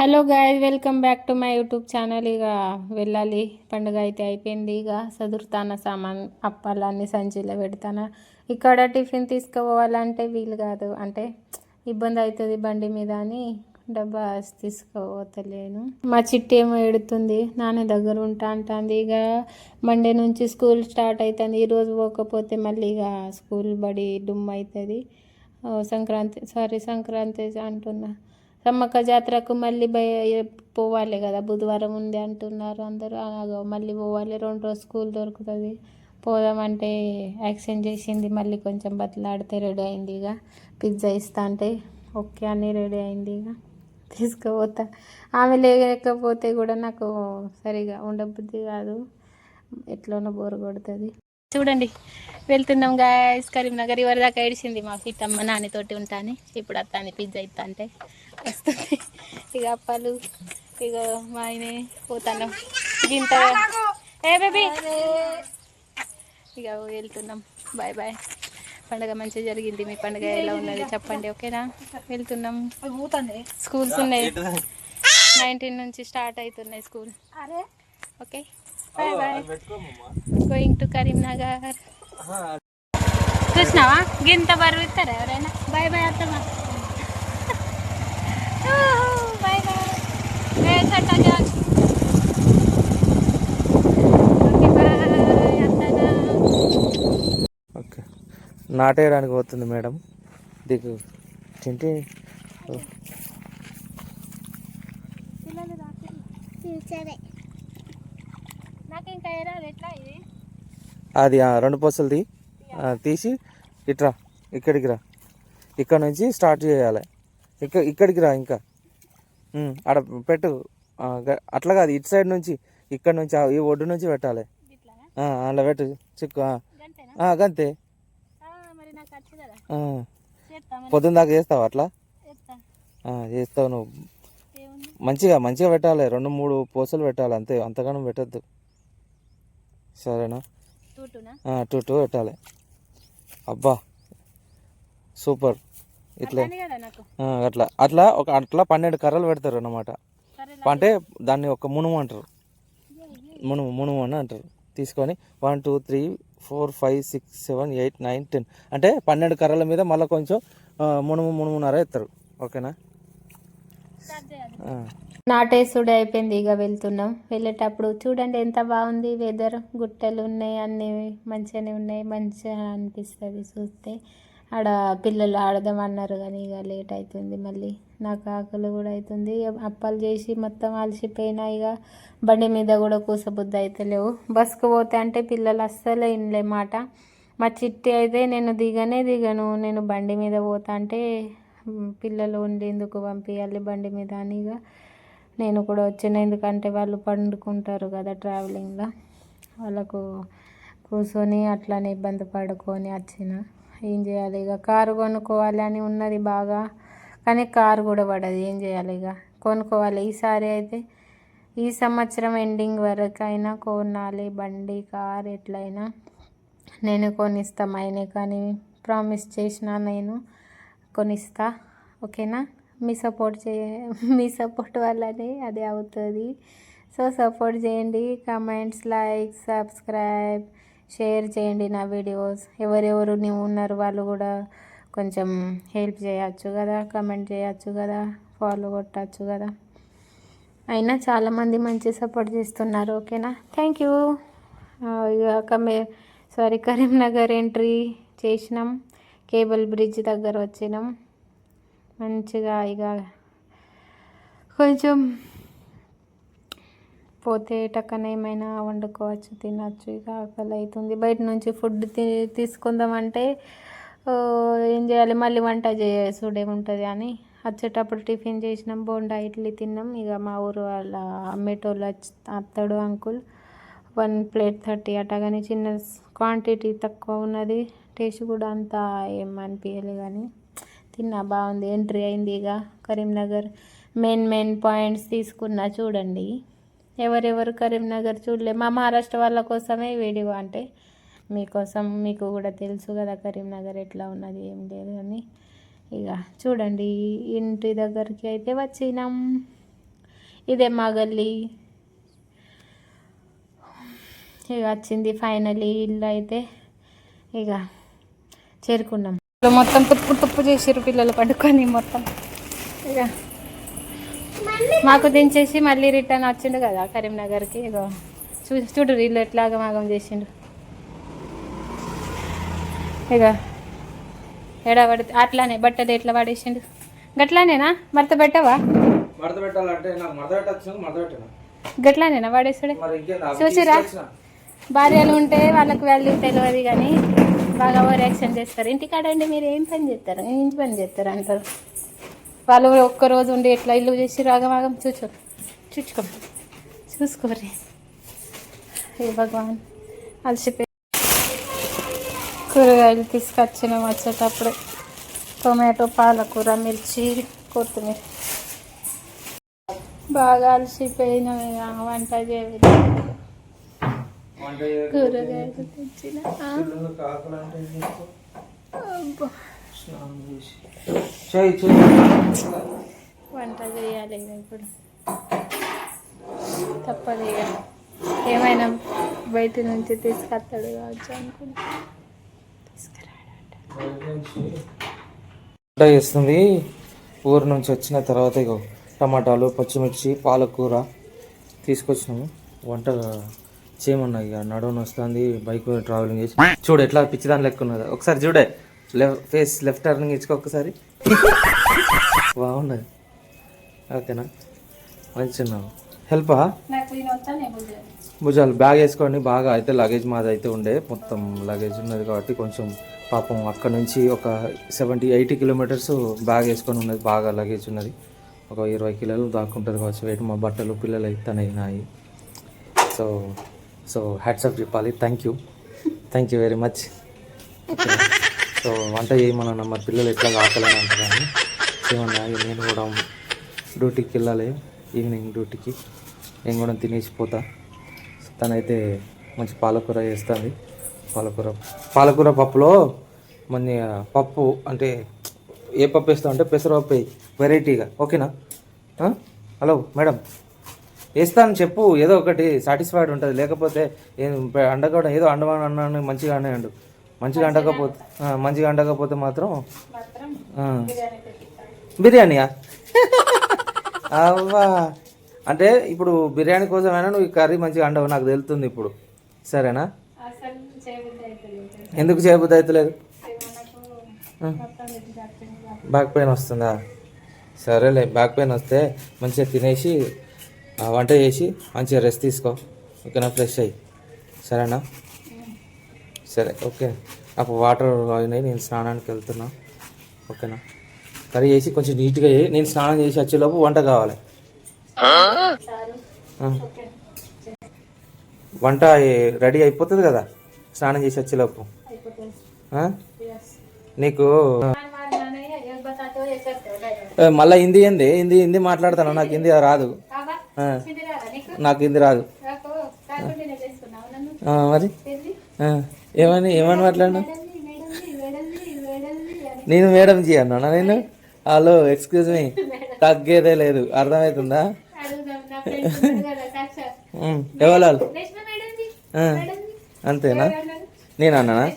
Hello guys, welcome back to my YouTube channel. ఇక వెళ్ళాలి, పండుగ అయితే అయిపోయింది. ఇక సదురుతాన సామాన్ అప్పాలన్నీ సంచిలో పెడతాను. ఇక్కడ టిఫిన్ తీసుకుపోవాలంటే వీలు కాదు, అంటే ఇబ్బంది అవుతుంది బండి మీద అని డబ్బా తీసుకుపోతలేను. మా చిట్టి ఏమో ఎడుతుంది, నాన్న దగ్గర ఉంటా అంటుంది. ఇక మండే నుంచి స్కూల్ స్టార్ట్ అవుతుంది. ఈరోజు పోకపోతే మళ్ళీ ఇక స్కూల్ బడి డుమ్ అవుతుంది. సంక్రాంతి అంటున్నా, సమ్మక్క జాతరకు మళ్ళీ పోవాలి కదా, బుధవారం ఉంది అంటున్నారు అందరూ. మళ్ళీ పోవాలి, 2 రోజు స్కూల్ దొరుకుతుంది. పోదామంటే యాక్సిడెంట్ చేసింది, మళ్ళీ కొంచెం బతిలాడితే రెడీ అయింది. ఇక పిజ్జా ఇస్తా అంటే ఓకే అని రెడీ అయింది. ఇక తీసుకుపోతా. ఆమె లేకపోతే కూడా నాకు సరిగా ఉండబుద్ధి కాదు, ఎట్లనో బోరు కొడుతుంది. చూడండి, వెళ్తున్నాం గాయస్ కరీంనగర్. ఎవరి దాకా ఏడిచింది మా సీతమ్మ, నాన్నతోటి ఉంటాను. ఇప్పుడు అత్తాన్ని పిజ్జా ఇస్తా అంటే వస్తుంది. ఇక అప్పాలు, ఇక మా ఆయనే పోతాను గింత. ఏ బేబీ, ఇక వెళ్తున్నాం. Bye bye. పండుగ మంచిగా జరిగింది. మీ పండుగ ఎలా ఉన్నది చెప్పండి, ఓకేనా? వెళ్తున్నాం. స్కూల్స్ ఉన్నాయి, 19 నుంచి స్టార్ట్ అవుతున్నాయి school. Okay, bye bye. Going to Karimnagar. చూసినావా, గింత బరువు ఇస్తారా ఎవరైనా? బాయ్ బాయ్ అత్తమ్మ. Bye bye. ఓకే, నాటేయడానికి పోతుంది మేడం. దిగు తింటే అది 2 పొసలుది తీసి ఇట్రా, ఇక్కడికి రా. ఇక్కడ నుంచి స్టార్ట్ చేయాలి. ఇక్కడికి రా, ఇంకా ఆడ పెట్టు. అట్లా కాదు, ఇటు సైడ్ నుంచి, ఇక్కడ నుంచి ఈ ఒడ్డు నుంచి పెట్టాలి. అలా పెట్టు చిక్కు. గంతే. పొద్దున్న దాకా చేస్తావు అట్లా? చేస్తావు నువ్వు. మంచిగా పెట్టాలి, 2-3 పూసలు పెట్టాలి అంతే, అంతగానో పెట్టద్దు, సరేనా? 2 పెట్టాలి. అబ్బా సూపర్. ఇట్లా అట్లా 12 కర్రలు పెడతారు అన్నమాట. అంటే దాన్ని ఒక మునుము అంటారు, మునుము అని అంటారు. తీసుకొని 1 2 3 4 5 6 7 8 9 10 అంటే 12 కర్రల మీద మళ్ళీ కొంచెం మునుమున్నర ఎత్తారు. ఓకేనా? నాటేసుడు అయిపోయింది. ఇక వెళ్తున్నాం. వెళ్ళేటప్పుడు చూడండి ఎంత బాగుంది వెదర్. గుట్టలు ఉన్నాయి, అన్నీ మంచిగానే ఉన్నాయి. మంచిగా అనిపిస్తుంది చూస్తే. ఆడ పిల్లలు ఆడదామన్నారు కానీ ఇక లేట్ అవుతుంది. మళ్ళీ నాకు ఆకలి కూడా అవుతుంది. అప్పాలు చేసి మొత్తం అలసిపోయినా. ఇక బండి మీద కూడా కూసబుద్ధి అయితే లేవు. బస్కు పోతే అంటే పిల్లలు అస్సలు వినలే మాట. మా చిట్టి అయితే నేను దిగను, నేను బండి మీద పోతా అంటే పిల్లలు ఉండి ఎందుకు పంపించాలి బండి మీద అని ఇక నేను కూడా వచ్చిన. ఎందుకంటే వాళ్ళు పండుకుంటారు కదా ట్రావెలింగ్లో, వాళ్ళకు కూర్చొని అట్లానే ఇబ్బంది పడుకొని వచ్చిన. ఏం చేయాలి, ఇక కారు కొనుక్కోవాలి అని ఉన్నది బాగా, కానీ కారు కూడా పడదు. ఏం చేయాలి, ఇక కొనుక్కోవాలి. ఈసారి అయితే ఈ సంవత్సరం ఎండింగ్ వరకు అయినా కొనాలి బండి, కారు ఎట్లయినా నేను కొనిస్తా. అయినా కానీ ప్రామిస్ చేసిన, నేను కొనిస్తా. ఓకేనా? మీ సపోర్ట్ వల్లనే అది అవుతుంది. సో సపోర్ట్ చేయండి. కమెంట్స్, లైక్, సబ్స్క్రైబ్, షేర్ చేయండి నా వీడియోస్. ఎవరెవరు నువ్వు ఉన్నారు వాళ్ళు కూడా కొంచెం హెల్ప్ చేయొచ్చు కదా, కమెంట్ చేయొచ్చు కదా, ఫాలో కొట్టచ్చు కదా. అయినా చాలామంది మంచి సపోర్ట్ చేస్తున్నారు. ఓకేనా? Thank you. ఇక కరీంనగర్ ఎంట్రీ చేసినాం. కేబుల్ బ్రిడ్జ్ దగ్గర వచ్చినాం. మంచిగా ఇక కొంచెం పోతే టక్కన ఏమైనా వండుకోవచ్చు, తినచ్చు. ఇక ఆకలి అవుతుంది. బయట నుంచి ఫుడ్ తీసుకుందామంటే ఏం చేయాలి, మళ్ళీ వంట చేసుడేముంటుంది అని వచ్చేటప్పుడు టిఫిన్ చేసినాం. బోండా ఇడ్లీ తిన్నాం. ఇక మా ఊరు వాళ్ళ అమ్మేటోళ్ళు అత్తడు అంకుల్ 1 ప్లేట్ 30 అట, కానీ చిన్న క్వాంటిటీ తక్కువ ఉన్నది. టేస్ట్ కూడా అంతా ఏం అనిపించలే, కానీ తిన్నా, బాగుంది. ఎంట్రీ అయింది. ఇక కరీంనగర్ మెయిన్ పాయింట్స్ తీసుకున్నా చూడండి. ఎవరెవరు కరీంనగర్ చూడలే, మా మహారాష్ట్ర వాళ్ళ కోసమే వీడియో, అంటే మీకోసం. మీకు కూడా తెలుసు కదా కరీంనగర్ ఎట్లా ఉన్నది ఏం లేదు అని. ఇక చూడండి, ఇంటి దగ్గరికి అయితే వచ్చినాం. ఇదే మా గల్లీ. ఇక వచ్చింది ఫైనలీ ఇల్లు అయితే. ఇక చేరుకున్నాం. మొత్తం తుప్పు తుప్పు చేసారు పిల్లలు పడుకొని మొత్తం. ఇక మాకు దించేసి మళ్ళీ రిటర్న్ వచ్చిండు కదా కరీంనగర్కి. ఇక చూడు ఇల్లు ఎట్లాగా మాగం చేసిండు. ఇక ఎడా పడితే అట్లానే బట్టలు ఎట్లా పడేసిండు. గట్లానేనా మడత పెట్టవా? గట్లానేనా పడేసాడు. చూసిరా, భార్యలు ఉంటే వాళ్ళకి వాల్యూ తెలియదు కానీ బాగా ఓవర్ యాక్షన్ చేస్తారు. ఇంటికాడండి మీరు ఏం పని చేస్తారు, ఇంటి పని చేస్తారు అంటారు. వాళ్ళు ఒక్కరోజు ఉండి ఎట్లా ఇల్లు చేసి రాగమాగం చూసుకోరి. ఏ భగవాన్ అలసిపోయి కూరగాయలు తీసుకొచ్చినాం వచ్చేటప్పుడు. టొమాటో, పాలకూర, మిర్చి, కొత్తిమీర. బాగా అలసిపోయినా వంట చేయలేదు. కూరగాయలు తెచ్చిన వంట చేయాలి ఇప్పుడు. తప్పదు ఇక, ఏమైనా బయట నుంచి తీసుకొస్తాడు కావచ్చు అనుకుంటా. వంట చేస్తుంది. ఊరు నుంచి వచ్చిన తర్వాత ఇక టమాటాలు, పచ్చిమిర్చి, పాలకూర తీసుకొచ్చినాము. వంట చేయమన్నా. ఇక నడువుని వస్తుంది, బైక్ ట్రావెలింగ్ చేసి. చూడు ఎట్లా పిచ్చిదాని లెక్క ఉన్నది. ఒకసారి చూడే, ఫేస్ లెఫ్ట్ టర్నింగ్ ఇచ్చుకో ఒకసారి. బాగున్నది. ఓకేనా, మంచిగా హెల్పా. భుజాలు బ్యాగ్ వేసుకోండి. బాగా అయితే లగేజ్ మాది అయితే ఉండే, మొత్తం లగేజ్ ఉన్నది కాబట్టి కొంచెం పాపం అక్కడ నుంచి ఒక 70-80 కిలోమీటర్స్ బ్యాగ్ వేసుకొని ఉన్నది. బాగా లగేజ్ ఉన్నది. ఒక 20 కిలోలు దాక్కుంటుంది కావచ్చు వెయిట్. మా బట్టలు పిల్లలు అయితేనే నాయి. సో హ్యాట్సాప్ చెప్పాలి. Thank you very much. So వంట చేయమన్నా. మరి పిల్లలు ఎట్లా ఆకలని అంటారని ఏమన్నా. నేను కూడా డ్యూటీకి వెళ్ళాలి, ఈవినింగ్ డ్యూటీకి. నేను కూడా తినేసిపోతా. తనైతే మంచి పాలకూర చేస్తుంది. పాలకూర పప్పులో మన పప్పు అంటే ఏ పప్పు వేస్తావు అంటే పెసరపప్పు వెరైటీగా. ఓకేనా? హలో మేడం, వేస్తాను చెప్పు, ఏదో ఒకటి సాటిస్ఫైడ్ ఉంటుంది. లేకపోతే అండకోవడం ఏదో అండమని అన్నాను, మంచిగా అనేయండు. మంచిగా అండకపోతే మాత్రం బిర్యానీయా? అవ్వా, అంటే ఇప్పుడు బిర్యానీ కోసమైనా నువ్వు ఈ కర్రీ మంచిగా అండవు, నాకు తెలుస్తుంది ఇప్పుడు. సరేనా? ఎందుకు చేయబుద్ధి అవుతలేదు? బ్యాక్ పెయిన్ వస్తుందా? సరేలే, బ్యాక్ పెయిన్ వస్తే మంచిగా తినేసి వంట చేసి మంచిగా రెస్ట్ తీసుకో. ఓకేనా? ఫ్రెష్ అయ్యి. సరేనా? సరే, ఓకే. నాకు వాటర్ అయినాయి, నేను స్నానానికి వెళ్తున్నా. ఓకేనా? కర్రీ చేసి కొంచెం నీట్గా చేయి. నేను స్నానం చేసి వచ్చేలోపు వంట కావాలి. వంట రెడీ అయిపోతుంది కదా స్నానం చేసి వచ్చేలోపు. నీకు మళ్ళీ హిందీ హిందీ మాట్లాడతాను. నాకు హిందీ రాదు. నాకు హిందీ రాదు. మరి ఏమని మాట్లాడినా? నేను మేడం జీ అన్నా. నేను హలో ఎక్స్క్యూజ్ మీ, తగ్గేదే లేదు. అర్థమవుతుందా? ఎవరు అంతేనా? నేను అన్నానా?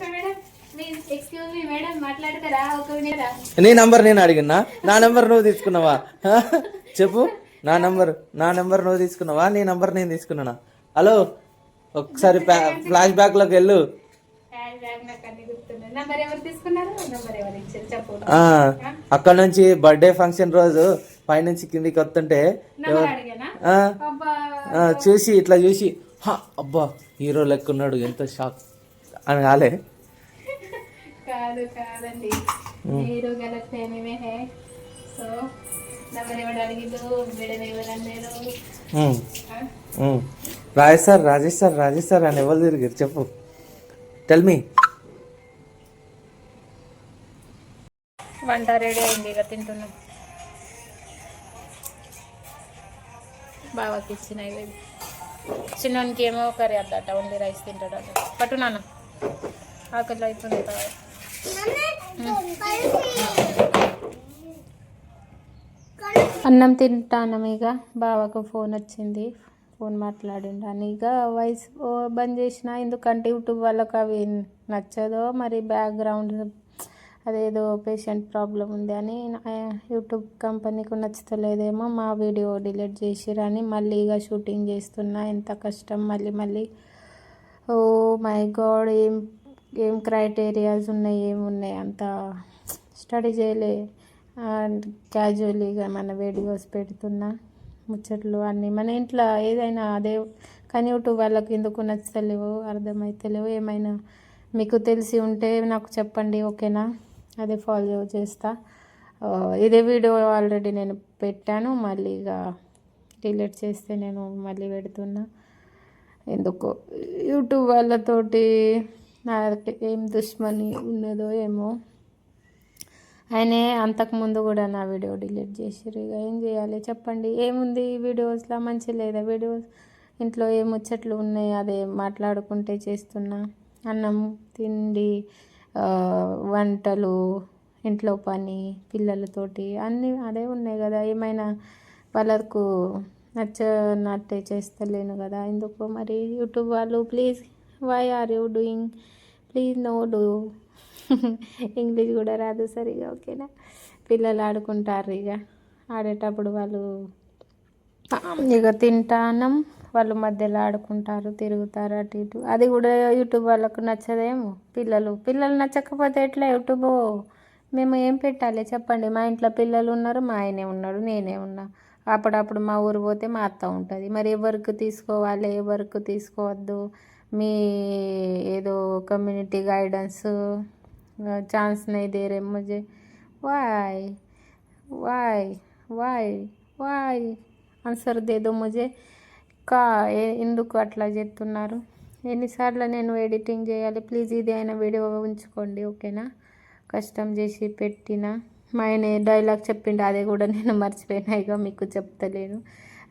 నీ నంబర్ నేను అడిగినా? నా నంబర్ నువ్వు తీసుకున్నావా? చెప్పు. నా నంబర్ నువ్వు తీసుకున్నావా? నీ నంబర్ నేను తీసుకున్నానా? హలో, ఒకసారి ఫ్లాష్ బ్యాక్ లోకి వెళ్ళు. అక్కడ నుంచి బర్త్డే ఫంక్షన్ రోజు పైనుంచి కిందికి వస్తుంటే చూసి ఇట్లా చూసి అబ్బా హీరో లెక్క ఉన్నాడు, ఎంత షాక్ అని కాలే? కాదండి, హీరో గల ప్రేమే హై. సో రాజేష్ సార్ అని ఎవరు తిరిగారు చెప్పు. Tell me. వంట రెడీ అయింది, ఇక తింటున్నాం. బాబాకి ఇచ్చిన చిన్నోనికి ఏమో కర్రీ అద్దట, ఓన్లీ రైస్ తింటాడు అట. పట్టు నాన్న, ఆకలి అవుతుంది. అన్నం తింటాను ఇక బావకు ఫోన్ వచ్చింది, ఫోన్ మాట్లాడిండు అని ఇక వాయిస్ బంద్ చేసిన. ఎందుకంటే యూట్యూబ్ వాళ్ళకి అవి నచ్చదో మరి, బ్యాక్గ్రౌండ్ అదేదో పేషెంట్ ప్రాబ్లం ఉంది అని యూట్యూబ్ కంపెనీకి నచ్చుతలేదేమో, మా వీడియో డిలీట్ చేసిరని మళ్ళీ ఇక షూటింగ్ చేస్తున్నా. ఎంత కష్టం మళ్ళీ మళ్ళీ. ఓ మై గాడ్, ఏం క్రైటీరియాస్ ఉన్నాయి, ఏమున్నాయి, అంత స్టడీ చేయలే. క్యాజువల్గా మన వీడియోస్ పెడుతున్నా, ముచ్చట్లు అన్నీ మన ఇంట్లో ఏదైనా అదే. కానీ యూట్యూబ్ వాళ్ళకి ఎందుకు నచ్చలేవు అర్థమవుతలేవు. ఏమైనా మీకు తెలిసి ఉంటే నాకు చెప్పండి, ఓకేనా? అదే ఫాలో చేస్తా. ఇదే వీడియో ఆల్రెడీ నేను పెట్టాను, మళ్ళీ ఇక డిలీట్ చేస్తే నేను మళ్ళీ పెడుతున్నా. ఎందుకో యూట్యూబ్ వాళ్ళతోటి నాకు ఏం దుష్మని ఉన్నదో ఏమో. ఆయనే అంతకుముందు కూడా నా వీడియో డిలీట్ చేసిర్రు. ఇక ఏం చేయాలి చెప్పండి? ఏముంది వీడియోస్లో మంచి లేదా? వీడియోస్ ఇంట్లో ఏ ముచ్చట్లు ఉన్నాయి అదే మాట్లాడుకుంటే చేస్తున్నా. అన్నం, తిండి, వంటలు, ఇంట్లో పని, పిల్లలతోటి అన్నీ అదే ఉన్నాయి కదా. ఏమైనా వాళ్ళకు నచ్చనట్టే చేస్తలేను కదా, ఎందుకో మరి. యూట్యూబ్ వాళ్ళు please, why are you doing, please no do. English కూడా రాదు సరిగా, ఓకేనా? పిల్లలు ఆడుకుంటారు, ఇక ఆడేటప్పుడు వాళ్ళు ఇక తింటానం, వాళ్ళు మధ్యలో ఆడుకుంటారు, తిరుగుతారు అటు ఇటు. అది కూడా యూట్యూబ్ వాళ్ళకు నచ్చదేమో. పిల్లలు నచ్చకపోతే ఎట్లా యూట్యూబ్? మేము ఏం పెట్టాలి చెప్పండి? మా ఇంట్లో పిల్లలు ఉన్నారు, మా ఆయనే ఉన్నాడు, నేనే ఉన్నా. అప్పుడప్పుడు మా ఊరు పోతే మా అత్త ఉంటుంది. మరి ఎవరికి తీసుకోవాలి, ఎవరికి తీసుకోవద్దు? మీ ఏదో కమ్యూనిటీ గైडेंस चांस नहीं दे रहे मुझे. Why why why why answer దేదో ముజే. ఎందుకు అట్లా చెప్తున్నారు? ఎన్నిసార్లు నేను ఎడిటింగ్ చేయాలి? ప్లీజ్ ఇది అయినా వీడియో ఉంచుకోండి, ఓకేనా? కష్టం చేసి పెట్టిన. మా ఆయన డైలాగ్ చెప్పిండు, అదే కూడా నేను మర్చిపోయినా, ఇక మీకు చెప్తలేను.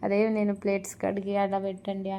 అదే నేను ప్లేట్స్ కడిగి అలా పెట్టండి